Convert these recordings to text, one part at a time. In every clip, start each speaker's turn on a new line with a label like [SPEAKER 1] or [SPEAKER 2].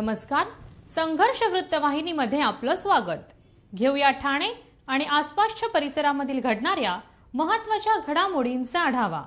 [SPEAKER 1] नमस्कार, संघर्ष वृत्तवाहिनीमध्ये आपलं स्वागत। घेऊया ठाणे आणि आसपासच्या परिसरामधील घडणाऱ्या महत्त्वाच्या घडामोडींचा आढावा।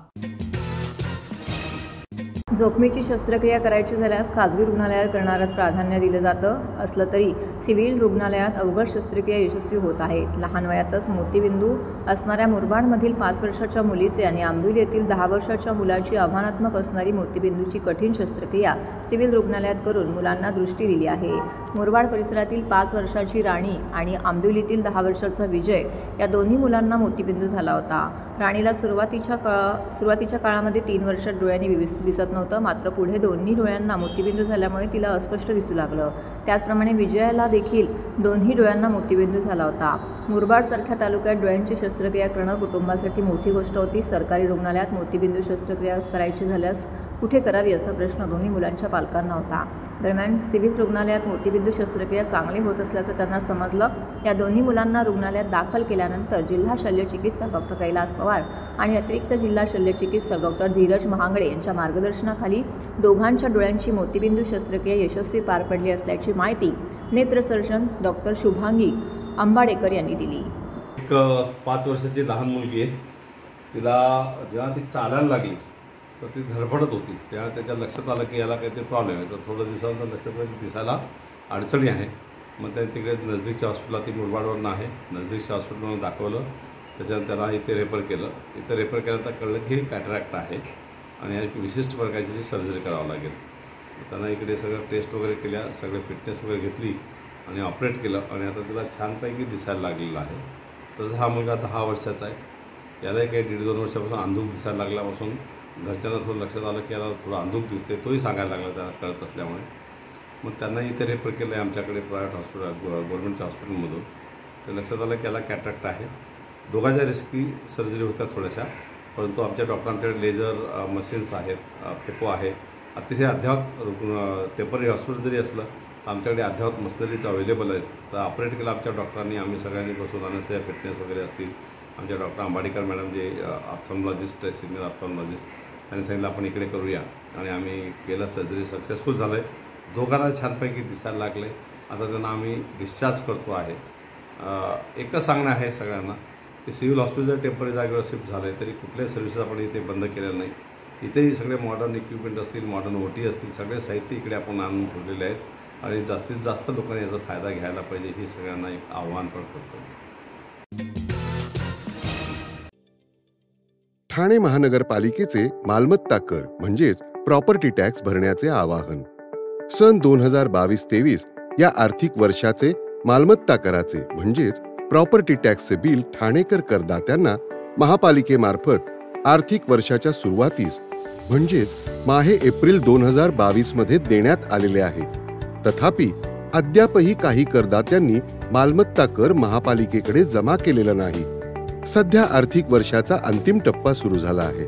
[SPEAKER 2] जोखमीची शस्त्रक्रिया करायची झाल्यास खासगी रुग्णालयात करण्याला प्राधान्य दिलं जातं असलं तरी सिव्हिल रुग्णालयात अवघड शस्त्रक्रिया यशस्वी होत आहेत। लहान वयातच मोतीबिंदू असणाऱ्या मुरबाडमधील 5 वर्षाच्या मुलीचे आणि आंबिवली येथील 10 वर्षाच्या मुलाची आव्हानात्मक असणारी मोतीबिंदूची कठीण शस्त्रक्रिया सिव्हिल रुग्णालयात करून मुलांना दृष्टी दिली आहे। मुरबाड परिसरातील 5 वर्षाची राणी आणि आंबिवलीतील 10 वर्षाचा विजय या दोन्ही मुलांना मोतीबिंदू झाला होता। राणीला सुरुवातीच्या काळामध्ये 3 वर्षात डोळ्यांनी व्यवस्थित दिसत नव्हतं, मात्र पुढे दोन्ही डोळ्यांना मोतीबिंदू झाल्यामुळे तिला अस्पष्ट दिसू लागलं। त्याचप्रमाणे विजयाला देखील दोन्ही डोळ्यांना मोतीबिंदू झाला होता। मुरबाडसारख्या तालुक्यात डोळ्यांची शस्त्रक्रिया करणं कुटुंबासाठी मोठी गोष्ट होती। सरकारी रुग्णालयात मोतीबिंदू शस्त्रक्रिया करायची झाल्यास कुठे करावी असा प्रश्न दोन्ही मुलांच्या पालकांना होता। दरम्यान सिव्हिल रुग्णालयात मोतीबिंदू शस्त्रक्रिया चांगली होत असल्याचं त्यांना समजलं। या दोन्ही मुलांना रुग्णालयात दाखल केल्यानंतर जिल्हा शल्यचिकित्सक डॉक्टर कैलास पवार आणि अतिरिक्त जिल्हा शल्यचिकित्सक डॉक्टर धीरज महांगडे यांच्या मार्गदर्शनाखाली दोघांच्या डोळ्यांची मोतीबिंदू शस्त्रक्रिया यशस्वी पार पडली असल्याची माहिती नेत्रसर्जन डॉक्टर शुभांगी अंबाडेकर यांनी दिली।
[SPEAKER 3] एक 5 वर्षाची लहान मुलगी आहे, तिला जेव्हा ती चालायला लागली तर ती धडपडत होती। तेव्हा त्याच्या लक्षात आलं की याला काहीतरी प्रॉब्लेम आहे। तर थोडं दिवसानंतर लक्षात आलं की दिसायला अडचणी आहे। मग त्याने तिकडे नजदीकच्या हॉस्पिटलला ती मुरबाडवरून आहे, नजदीकच्या हॉस्पिटलमध्ये दाखवलं। त्याच्यानंतर त्याला इथे रेफर केलं। इथे रेफर केल्यानंतर कळलं की कॅटरॅक्ट आहे आणि एक विशिष्ट प्रकारची सर्जरी करावं लागेल। त्यांना इकडे सगळं टेस्ट वगैरे केल्या, सगळे फिटनेस वगैरे घेतली आणि ऑपरेट केलं आणि आता तिला छानपैकी दिसायला लागलेलं आहे। तसं हा मुलगा 10 वर्षाचा आहे। यालाही काही 1.5-2 वर्षापासून अंधूक दिसायला लागल्यापासून घरच्यांना थोडं लक्षात आलं की याला थोडं अंधूक दिसते, तोही सांगायला लागला त्याला कळत असल्यामुळे। मग त्यांना इथे रेफर केलं आहे आमच्याकडे प्रायव्हेट हॉस्पिटल गव्हर्नमेंटच्या हॉस्पिटलमधून। तर लक्षात आलं की याला कॅटरॅक्ट आहे। दोघांच्या रिस्की सर्जरी होत्या थोड्याशा, परंतु आमच्या डॉक्टरांच्याकडे लेझर मशीन्स आहेत, फेको आहे, अतिशय अद्ययावत टेम्पररी हॉस्पिटल जरी असलं तर आमच्याकडे अद्ययावत मशिनरीज अवेलेबल आहेत। तर ऑपरेट केलं आमच्या डॉक्टरांनी, आम्ही सगळ्यांनी बसून आणि फिटनेस वगैरे असतील। आमच्या डॉक्टर अंबाडेकर मॅडम जे ऑप्थॉल्मॉलॉजिस्ट आहे, सिनियर ऑप्थॉल्मॉलॉजिस्ट, त्यांनी सांगितलं आपण इकडे करूया आणि आम्ही केलं। सर्जरी सक्सेसफुल झालं आहे। दोघांना छानपैकी दिसायला लागले। आता त्यांना आम्ही डिस्चार्ज करतो आहे। एकच सांगणं आहे सगळ्यांना की सिव्हिल हॉस्पिटल टेम्पररी जागेवर शिफ्ट झालं आहे तरी कुठल्याही सर्व्हिसेस आपण इथे बंद केलेलं नाही। इथेही सगळे मॉडर्न इक्विपमेंट असतील, मॉडर्न ओटी असतील, सगळे साहित्य इकडे आपण आणून ठेवलेले आहेत आणि जास्तीत जास्त लोकांनी याचा फायदा घ्यायला पाहिजे ही सगळ्यांना एक आव्हान पण करतो।
[SPEAKER 4] ठाणे महानगरपालिकेचे मालमत्ता कर म्हणजेच प्रॉपर्टी टॅक्स भरण्याचे आवाहन। सन 2022-23 या आर्थिक वर्षाचे मालमत्ता कराचे म्हणजेच प्रॉपर्टी टॅक्सचे बिल ठाणेकर करदात्यांना महापालिकेमार्फत आर्थिक वर्षाच्या सुरुवातीस म्हणजेच माहे एप्रिल 2022 मध्ये देण्यात आलेले आहे। तथापि अद्यापही काही करदात्यांनी मालमत्ता कर महापालिकेकडे जमा केलेला नाही। सध्या आर्थिक वर्षाचा अंतिम टप्पा सुरू झाला आहे।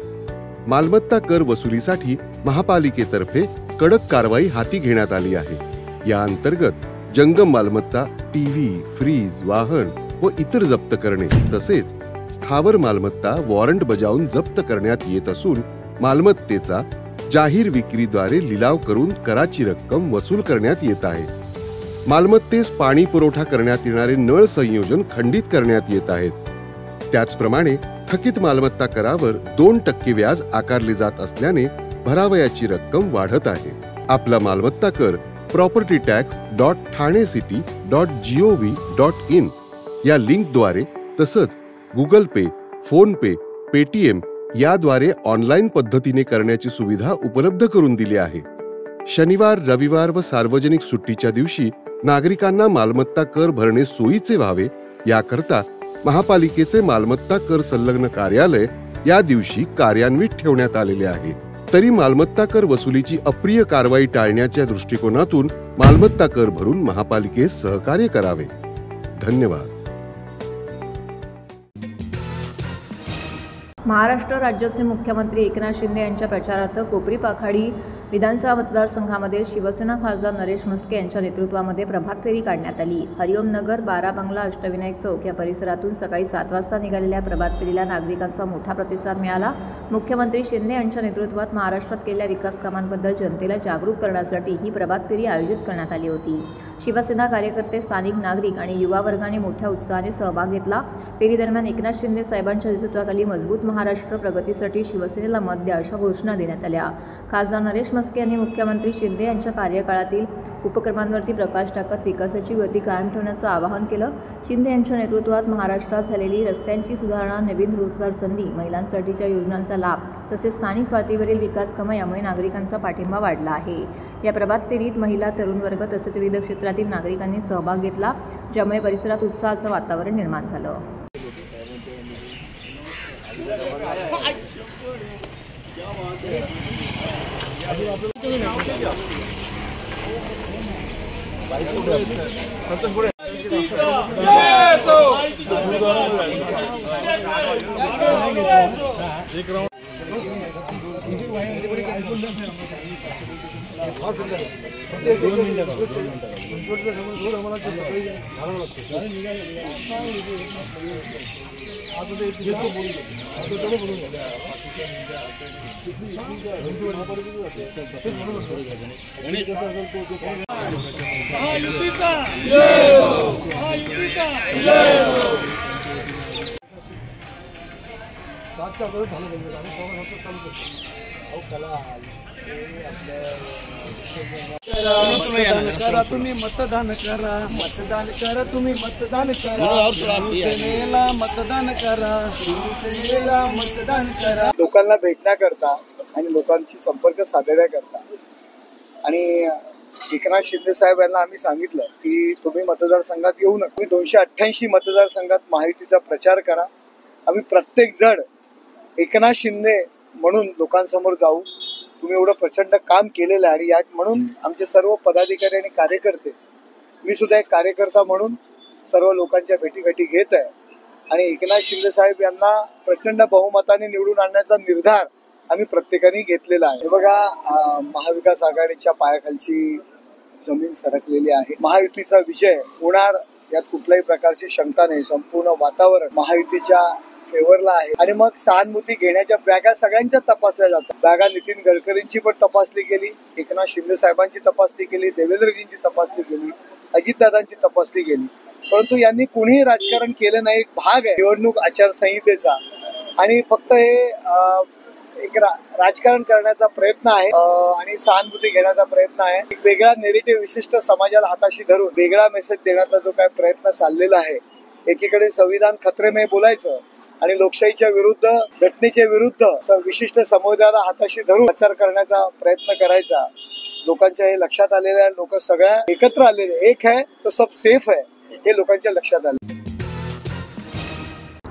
[SPEAKER 4] मालमत्ता कर वसुलीसाठी महापालिकेतर्फे कडक कारवाई हाती घेण्यात आली आहे। या अंतर्गत जंगम मालमत्ता, टीव्ही, फ्रीज, वाहन व इतर जप्त करणे तसेच स्थावर मालमत्ता वॉरंट बजावून जप्त करण्यात येत असून मालमत्तेचा जाहीर विक्रीद्वारे लिलाव करून कराची रक्कम वसूल करण्यात येत आहे। मालमत्तेस पाणी पुरवठा करण्यात येणारे नळ संयोजन खंडित करण्यात येत आहेत। त्याचप्रमाणे थकीत मालमत्ता करावर 2% व्याज आकारले जात असल्याने भरावयाची रक्कम वाढत आहे। आपला मालमत्ता कर propertytax.thanecity.gov.in या लिंकद्वारे तसंच गुगल पे, फोन पे, पेटीएम याद्वारे ऑनलाईन पद्धतीने करण्याची सुविधा उपलब्ध करून दिली आहे। शनिवार, रविवार व सार्वजनिक सुट्टीच्या दिवशी नागरिकांना मालमत्ता कर भरणे सोयीचे व्हावे याकरता महापालिकेचे मालमत्ता कर संलग्न कार्यालय या दिवशी कार्यान्वित ठेवण्यात आलेले आहे। तरी मालमत्ता कर वसुलीची अप्रिय कारवाई टाळण्याच्या दृष्टिकोनातून मालमत्ता कर भरून महापालिकेस सहकार्य करावे। धन्यवाद।
[SPEAKER 2] महाराष्ट्र राज्याचे मुख्यमंत्री एकनाथ शिंदे यांच्या प्रचारार्थ कोपरी पाखाडी विधानसभा मतदारसंघामध्ये शिवसेना खासदार नरेश म्हस्के यांच्या नेतृत्वामध्ये प्रभात फेरी काढण्यात आली. हरिओम नगर, बारा बंगला, अष्टविनायक चौक या परिसरातून सकाळी 7 वाजता निघालेल्या प्रभात फेरीला नागरिकांचा मोठा प्रतिसाद मिळाला. मुख्यमंत्री शिंदे यांच्या नेतृत्वात महाराष्ट्रात केलेल्या विकास कामांबद्दल जनतेला जागरूक करण्यासाठी ही प्रभात फेरी आयोजित करण्यात आली होती. शिवसेना कार्यकर्ते, स्थानिक नागरिक आणि युवा वर्गाने मोठ्या उत्साहाने सहभाग घेतला. फेरी दरम्यान एकनाथ शिंदे साहेबांच्या नेतृत्वाखाली मजबूत महाराष्ट्र, प्रगतीसाठी शिवसेनेला मत द्या अशा घोषणा देण्यात आल्या. खासदार नरेश म्हस्के यांनी मुख्यमंत्री शिंदे यांच्या कार्यकाळातील उपक्रमांवरती प्रकाश टाकत विकासाची गती कायम ठेवण्याचं आवाहन केलं. शिंदे यांच्या नेतृत्वात महाराष्ट्रात झालेली रस्त्यांची सुधारणा, नवीन रोजगार संधी, महिलांसाठीच्या योजनांचा लाभ तसेच स्थानिक पातळीवरील विकास कामं यामुळे नागरिकांचा पाठिंबा वाढला आहे. या प्रभात फेरीत महिला, तरुण वर्ग तसेच विविध क्षेत्रातील नागरिकांनी सहभाग घेतला, ज्यामुळे परिसरात उत्साहाचं वातावरण निर्माण झालं.
[SPEAKER 5] तुम्ही मतदान करा, मतदान करा, तुम्ही मतदान करा, शिवसेनेला मतदान करा, शिवसेनेला मतदान करा. लोकांना भेटण्याकरता आणि लोकांशी संपर्क साधण्याकरता आणि एकनाथ शिंदे साहेब यांना आम्ही सांगितलं की तुम्ही मतदारसंघात येऊ नका, तुम्ही 288 मतदारसंघात महायुतीचा प्रचार करा. आम्ही प्रत्येक जण एकनाथ शिंदे म्हणून लोकांसमोर जाऊ. तुम्ही एवढं प्रचंड काम केलेलं आहे आणि म्हणून आमचे सर्व पदाधिकारी आणि कार्यकर्ते, मी सुद्धा एक कार्यकर्ता म्हणून सर्व लोकांच्या भेटीगाठी घेत आहे आणि एकनाथ शिंदे साहेब यांना प्रचंड बहुमताने निवडून आणण्याचा निर्धार आम्ही प्रत्येकाने घेतलेला आहे. हे बघा, महाविकास आघाडीच्या पायाखालची जमीन सरकलेली आहे. महायुतीचा विजय होणार यात कुठल्याही प्रकारची शंका नाही. संपूर्ण वातावरण महायुतीच्या फेवरला आहे आणि मग सहानुभूती घेण्याच्या बॅगा सगळ्यांच्या तपासल्या जातात. बॅगा नितीन गडकरींची पण तपासली गेली, एकनाथ शिंदे साहेबांची तपासली गेली, देवेंद्रजींची तपासली गेली, अजितदादांची तपासली गेली, परंतु यांनी कुणीही राजकारण केलं नाही. एक भाग आहे निवडणूक आचारसंहितेचा आणि फक्त हे एक राजकारण करण्याचा प्रयत्न आहे आणि सहानुभूती घेण्याचा प्रयत्न आहे. एक वेगळा नेरेटिव्ह विशिष्ट समाजाला हाताशी धरून वेगळा मेसेज देण्याचा जो काय प्रयत्न चाललेला आहे. एकीकडे संविधान खतरे में बोलायचं आणि लोकशाहीच्या विरुद्ध, घटनेच्या विरुद्ध विशिष्ट समुदायाला हाताशी धरून प्रचार करण्याचा प्रयत्न करायचा. लोकांच्या हे लक्षात आलेल्या लोक सगळ्या एकत्र आलेले, एक है तो सब सेफ है, हे लोकांच्या लक्षात आले.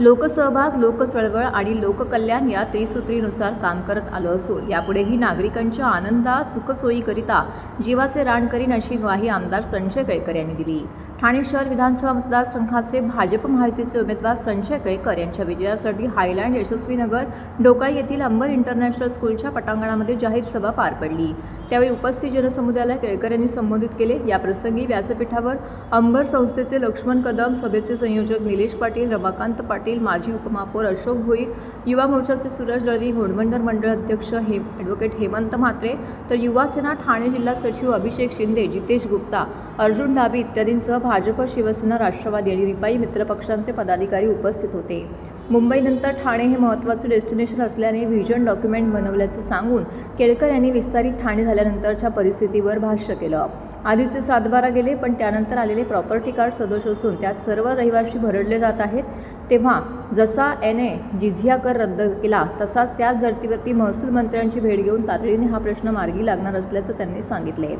[SPEAKER 2] लोकसहभाग, लोकचळवळ आणि लोककल्याण या त्रिसूत्रीनुसार काम करत आलं असून यापुढेही नागरिकांच्या आनंदा, सुखसोयीकरिता जीवाचे रान करीन अशी ग्वाही आमदार संजय केळकर यांनी दिली. ठाणे शहर विधानसभा मतदारसंघाचे भाजप महायुतीचे उमेदवार संजय केळकर यांच्या विजयासाठी हायलँड, यशस्वी नगर, डोकाई येथील अंबर इंटरनॅशनल स्कूलच्या पटांगणामध्ये जाहीर सभा पार पडली. त्यावेळी उपस्थित जनसमुदायाला केळकर यांनी संबोधित केले. याप्रसंगी व्यासपीठावर अंबर संस्थेचे लक्ष्मण कदम, सभेचे संयोजक निलेश पाटील, रमाकांत पाटील, माजी उपमहापौर अशोक भोईर, युवा मोर्चाचे सूरज दळवी, घोडबंदर मंडळ अध्यक्ष ॲडव्होकेट हेमंत म्हात्रे, तर युवा सेना ठाणे जिल्हा सचिव अभिषेक शिंदे, जितेश गुप्ता, अर्जुन डाबी इत्यादींसह भाजप, शिवसेना, राष्ट्रवादी आणि रिपाई मित्रपक्षांचे पदाधिकारी उपस्थित होते. मुंबईनंतर ठाणे हे महत्त्वाचे डेस्टिनेशन असल्याने व्हिजन डॉक्युमेंट बनवल्याचे सांगून केळकर यांनी विस्तारित ठाणे झाल्यानंतरच्या परिस्थितीवर भाष्य केलं. आधीचे 7-12 गेले, पण त्यानंतर आलेले प्रॉपर्टी कार्ड सदोष असून त्यात सर्व रहिवासी भरडले जात आहेत. तेव्हा जसा NA जिझिया कर रद्द केला तसाच त्याच धर्तीवरती महसूल मंत्र्यांची भेट घेऊन तातडीने हा प्रश्न मार्गी लागणार असल्याचं त्यांनी सांगितले.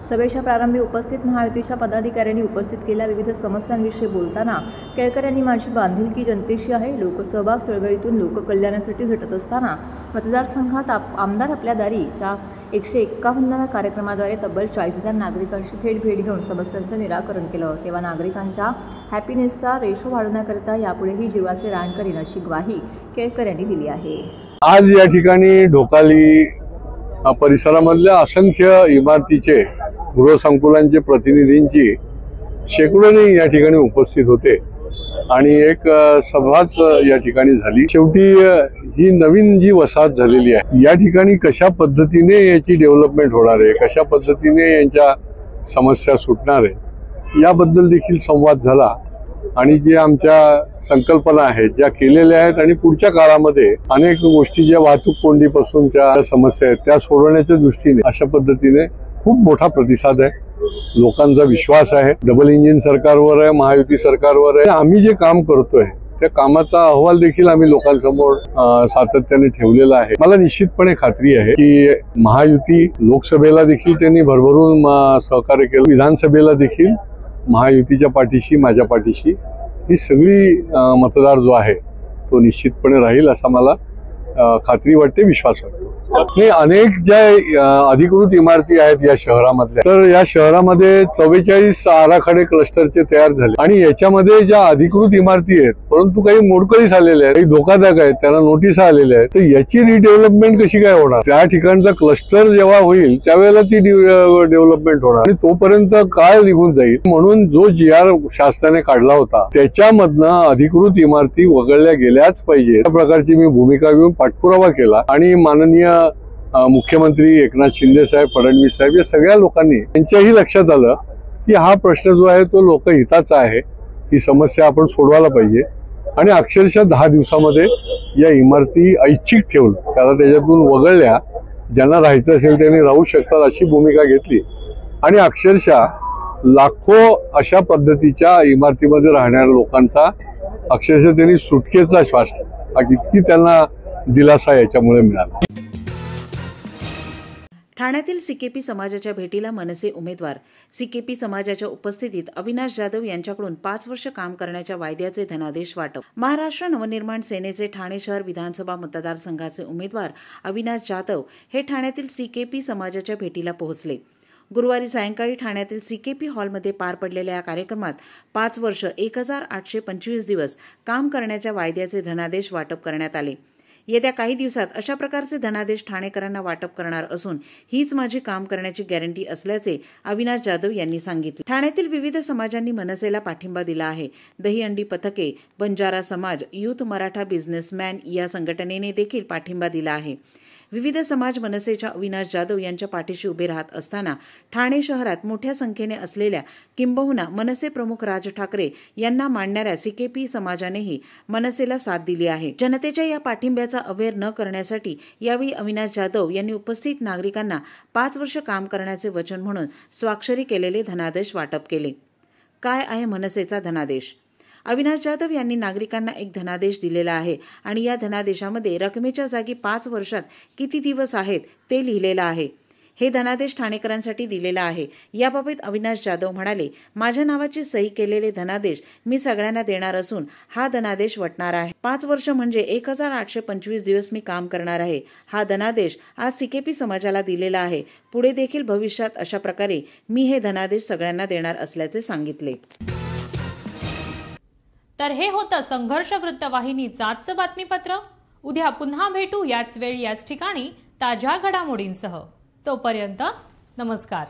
[SPEAKER 2] सभेच्या प्रारंभी उपस्थित महायुतीच्या पदाधिकाऱ्यांनी उपस्थित केलेल्या विविध समस्यांविषयी बोलताना केळकर यांनी माझी बांधिलकी जनतेशी आहे. लोकसहभाग चळवळीतून लोककल्याणासाठी झटत असताना मतदारसंघात आमदार आपल्या दारीच्या 151व्या कार्यक्रमाद्वारे तब्बल 40,000 नागरिकांशी थेट भेट घेऊन समस्यांचं निराकरण केलं. तेव्हा नागरिकांच्या हॅपीनेसचा रेशो वाढवण्याकरिता यापुढेही जीवाचे रान करीन अशी ग्वाही केळकर यांनी दिली आहे.
[SPEAKER 6] आज या ठिकाणी ढोकाली परिसरामधल्या असंख्य इमारतीचे गृहसंकुलांचे प्रतिनिधींची शेकडोनी या ठिकाणी उपस्थित होते आणि एक सभाच या ठिकाणी झाली। शेवटी ही नवीन जी वसाहत झालेली आहे या ठिकाणी कशा पद्धतीने याची डेव्हलपमेंट होणार आहे, कशा पद्धतीने यांच्या समस्या सुटणार आहे याबद्दल देखील संवाद झाला आणि जे आमच्या संकल्पना आहेत ज्या केलेल्या आहेत आणि पुढच्या काळामध्ये अनेक गोष्टी ज्या वाहतूक कोंडीपासूनच्या समस्या आहेत त्या सोडवण्याच्या दृष्टीने अशा पद्धतीने खूप मोठा प्रतिसाद आहे, लोकांचा विश्वास आहे। डबल इंजिन सरकारवर आहे, महायुती सरकारवर आहे। आम्ही जे काम करतोय त्या कामाचा अहवाल देखील आम्ही लोकांसमोर सातत्याने ठेवलेला आहे। मला निश्चितपणे खात्री आहे की महायुती लोकसभेला देखील त्यांनी भरभरून सहकार्य केलं, विधानसभेला देखील महायुतीच्या पाठीशी, माझ्या पाठीशी ही सगळी मतदार जो आहे तो निश्चितपणे राहील असा मला खात्री वाटते, विश्वास वाटतो। हे अनेक ज्या अधिकृत इमारती आहेत या शहरामधल्या, तर या शहरामध्ये 44 आराखडे क्लस्टरचे तयार झाले आणि याच्यामध्ये ज्या अधिकृत इमारती आहेत परंतु काही मोडकळीस आलेल्या आहेत, काही धोकादायक आहेत, त्यांना नोटीस आलेल्या आहेत, तर याची रिडेव्हलपमेंट कशी काय होणार? त्या ठिकाणचा क्लस्टर जेव्हा होईल त्यावेळेला ती डेव्हलपमेंट होणार आणि तोपर्यंत काळ निघून जाईल। म्हणून जो GR शासनाने काढला होता त्याच्यामधनं अधिकृत इमारती वगळल्या गेल्याच पाहिजे या प्रकारची मी भूमिका घेऊन पाठपुरावा केला आणि माननीय मुख्यमंत्री एकनाथ शिंदे साहेब, फडणवीस साहेब या सगळ्या लोकांनी त्यांच्याही लक्षात आलं की हा प्रश्न जो आहे तो लोकहिताचा आहे, ही समस्या आपण सोडवायला पाहिजे आणि अक्षरशः 10 दिवसामध्ये या इमारती ऐच्छिक ठेवून त्याला त्याच्यातून वगळल्या, ज्यांना राहायचं असेल त्यांनी राहू शकतात अशी भूमिका घेतली आणि अक्षरशः लाखो अशा पद्धतीच्या इमारतीमध्ये राहणाऱ्या लोकांचा अक्षरशः त्यांनी सुटकेचा श्वास इतकी त्यांना दिलासा याच्यामुळे मिळाला।
[SPEAKER 7] ठाण्यातील सीकेपी समाजाच्या भेटीला मनसे उमेदवार सीकेपी समाजाच्या उपस्थितीत अविनाश जाधव यांच्याकडून 5 वर्ष काम करण्याच्या वायद्याचे धनादेश वाटप। महाराष्ट्र नवनिर्माण सेनेचे ठाणे शहर विधानसभा मतदारसंघाचे उमेदवार अविनाश जाधव हे ठाण्यातील सीकेपी समाजाच्या भेटीला पोहोचले। गुरुवारी सायंकाळी ठाण्यातील सीकेपी हॉलमध्ये पार पडलेल्या या कार्यक्रमात 5 वर्ष 1825 दिवस काम करण्याच्या वायद्याचे धनादेश वाटप करण्यात आले। येत्या काही दिवसात अशा प्रकारचे धनादेश ठाणेकरांना वाटप करणार असून हीच माझी काम करण्याची गॅरंटी असल्याचे अविनाश जाधव यांनी सांगितले। ठाण्यातील विविध समाजांनी मनसेला पाठिंबा दिला आहे। दहीहंडी पथके, बंजारा समाज, युथ मराठा बिझनेसमॅन या संघटनेने देखील पाठिंबा दिला आहे। विविध समाज मनसेच्या अविनाश जाधव यांच्या पाठीशी उभे राहत असताना ठाणे शहरात मोठ्या संख्येने असलेल्या किंबहुना मनसे प्रमुख राज ठाकरे यांना मानणाऱ्या सीकेपी समाजानेही मनसेला साथ दिली आहे। जनतेच्या या पाठिंब्याचा अवेअर न करण्यासाठी यावेळी अविनाश जाधव यांनी उपस्थित नागरिकांना 5 वर्ष काम करण्याचे वचन म्हणून स्वाक्षरी केलेले धनादेश वाटप केले। काय आहे मनसेचा धनादेश? अविनाश जाधव यांनी नागरिकांना एक धनादेश दिलेला आहे आणि या धनादेशामध्ये रकमेच्या जागी 5 वर्षात किती दिवस आहेत ते लिहिलेलं आहे। हे धनादेश ठाणेकरांसाठी दिलेला आहे। याबाबत अविनाश जाधव म्हणाले, माझ्या नावाची सही केलेले धनादेश मी सगळ्यांना देणार असून हा धनादेश वटणार आहे। 5 वर्ष म्हणजे 1825 दिवस मी काम करणार आहे। हा धनादेश आज सीकेपी समाजाला दिलेला आहे। पुढे देखील भविष्यात अशा प्रकारे मी हे धनादेश सगळ्यांना देणार असल्याचे सांगितले।
[SPEAKER 1] तर हे होतं संघर्ष वृत्तवाहिनीचं आजचं बातमीपत्र। उद्या पुन्हा भेटू याच वेळी याच ठिकाणी ताज्या घडामोडींसह। तोपर्यंत नमस्कार।